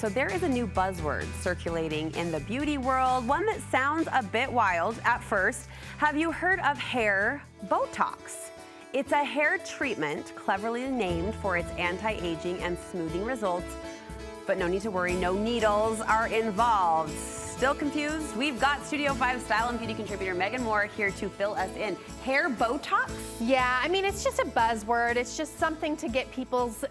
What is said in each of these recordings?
So there is a new buzzword circulating in the beauty world, one that sounds a bit wild at first. Have you heard of hair botox? It's a hair treatment cleverly named for its anti-aging and smoothing results, but no need to worry, no needles are involved. Still confused? We've got Studio 5 style and beauty contributor Megan Moore here to fill us in. Hair botox? Yeah, I mean, it's just a buzzword. It's just something to get people's,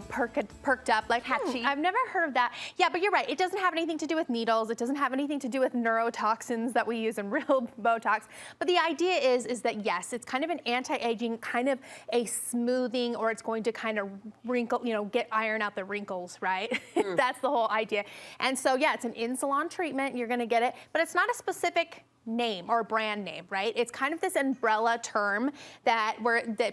perked up. Like, I've never heard of that. Yeah, but you're right. It doesn't have anything to do with needles. It doesn't have anything to do with neurotoxins that we use in real Botox. But the idea is that, yes, it's kind of an anti-aging, kind of a smoothing, or it's going to kind of wrinkle, iron out the wrinkles, right? That's the whole idea. And so, yeah, it's an in-salon treatment. You're going to get it, but it's not a specific name or brand name, right? It's kind of this umbrella term that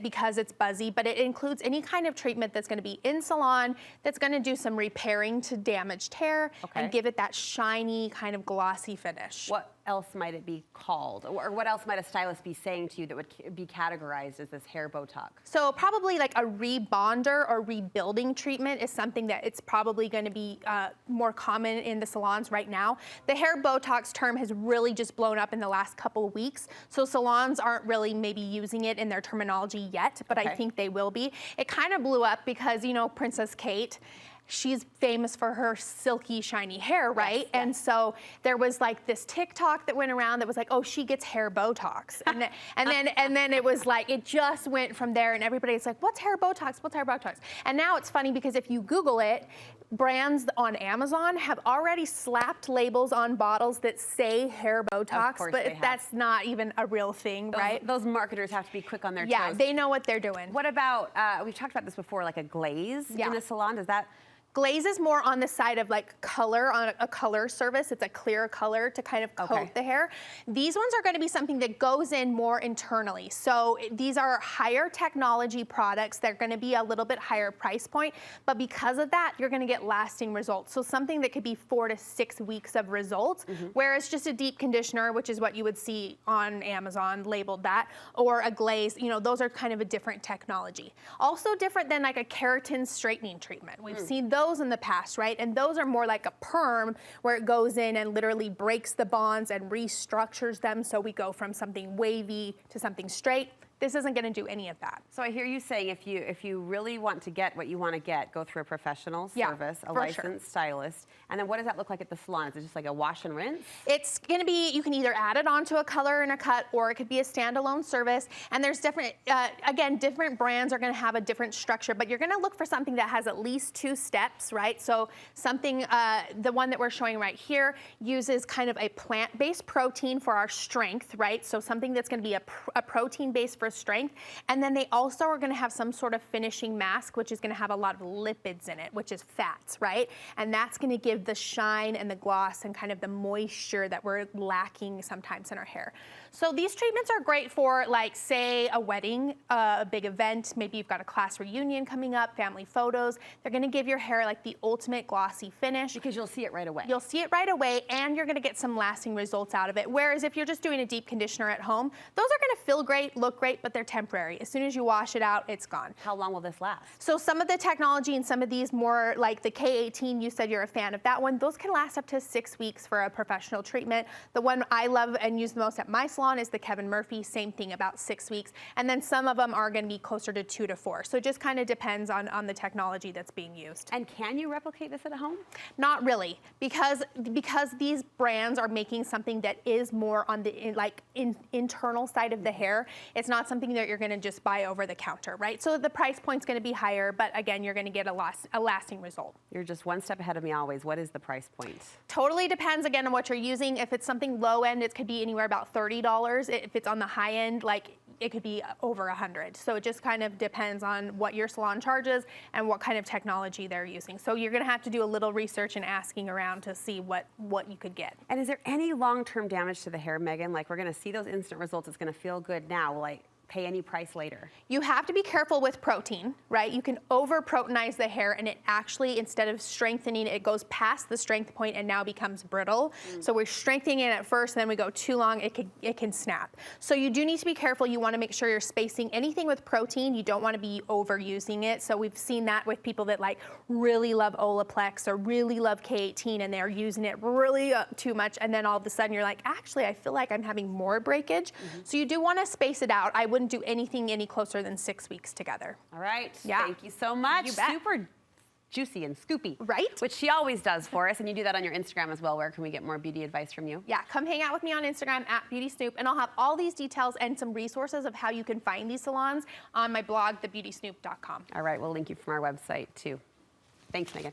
because it's buzzy, but it includes any kind of treatment that's going to be in salon, that's going to do some repairing to damaged hair and give it that shiny kind of glossy finish. What else might it be called? Or what else might a stylist be saying to you that would be categorized as this hair Botox? So probably like a rebonder or rebuilding treatment is something that it's probably going to be more common in the salons right now. The hair Botox term has really just blown up in the last couple of weeks. So salons aren't really maybe using it in their terminology yet, but I think they will be. It kind of blew up because, Princess Kate, she's famous for her silky, shiny hair, right? Yes, yes. And so there was like this TikTok that went around that was like, oh, she gets hair Botox. And then it was like, it just went from there and everybody's like, what's hair Botox? What's hair Botox? And now it's funny because if you Google it, brands on Amazon have already slapped labels on bottles that say hair Botox, but that's not even a real thing, right? Those marketers have to be quick on their toes. Yeah, they know what they're doing. What about, we've talked about this before, like a glaze in a salon, does that? Glaze is more on the side of like color, on a color service. It's a clear color to kind of coat the hair. These ones are going to be something that goes in more internally. So these are higher technology products. They're going to be a little bit higher price point, but because of that, you're going to get lasting results. So something that could be 4 to 6 weeks of results, whereas just a deep conditioner, which is what you would see on Amazon labeled that, or a glaze, those are kind of a different technology. Also different than like a keratin straightening treatment. We've seen those in the past, right? And those are more like a perm where it goes in and literally breaks the bonds and restructures them. So we go from something wavy to something straight. This isn't going to do any of that. So I hear you saying if you really want to get what you want to get, go through a professional service, a licensed stylist. And then what does that look like at the salon? Is it just like a wash and rinse? It's going to be, you can either add it onto a color and a cut, or it could be a standalone service. And there's different, again, different brands are going to have a different structure, but you're going to look for something that has at least 2 steps, right? So something, the one that we're showing right here uses kind of a plant-based protein for our strength, right? So something that's going to be a protein base for strength. And then they also are going to have some sort of finishing mask, which is going to have a lot of lipids in it, which is fats, right? And that's going to give the shine and the gloss and kind of the moisture that we're lacking sometimes in our hair. So these treatments are great for, like, say, a wedding, a big event. Maybe you've got a class reunion coming up, family photos. They're going to give your hair like the ultimate glossy finish. Because you'll see it right away. You'll see it right away, and you're going to get some lasting results out of it. Whereas if you're just doing a deep conditioner at home, those are going to feel great, look great, but they're temporary. As soon as you wash it out, it's gone. How long will this last? So some of the technology and some of these more, like the K18, you said you're a fan of that one, those can last up to 6 weeks for a professional treatment. The one I love and use the most at my salon is the Kevin Murphy, same thing, about 6 weeks. And then some of them are going to be closer to 2 to 4. So it just kind of depends on the technology that's being used. And can you replicate this at home? Not really, because these brands are making something that is more on the internal side of the hair. It's not something that you're going to just buy over the counter, right? So the price point's going to be higher, but again, you're going to get a lasting result. You're just one step ahead of me always. What is the price point? Totally depends, again, on what you're using. If it's something low end, it could be anywhere about $30. If it's on the high end, like, it could be over $100. So it just kind of depends on what your salon charges and what kind of technology they're using. So you're going to have to do a little research and asking around to see what you could get. And is there any long-term damage to the hair, Megan? Like, we're going to see those instant results. It's going to feel good now. Like, pay any price later? You have to be careful with protein, right? You can over-proteinize the hair and it actually, instead of strengthening, it goes past the strength point and now becomes brittle. So we're strengthening it at first, then we go too long, it can snap. So you do need to be careful. You want to make sure you're spacing anything with protein. You don't want to be overusing it. So we've seen that with people that like really love Olaplex or really love K18 and they're using it really too much, and then all of a sudden you're like, actually I feel like I'm having more breakage. So you do want to space it out. I wouldn't do anything any closer than 6 weeks together. All right. Yeah. Thank you so much. You bet. Super juicy and scoopy. Right? Which she always does for us, and you do that on your Instagram as well. Where can we get more beauty advice from you? Yeah, come hang out with me on Instagram at Beauty Snoop, and I'll have all these details and some resources of how you can find these salons on my blog, thebeautysnoop.com. All right, we'll link you from our website too. Thanks, Megan.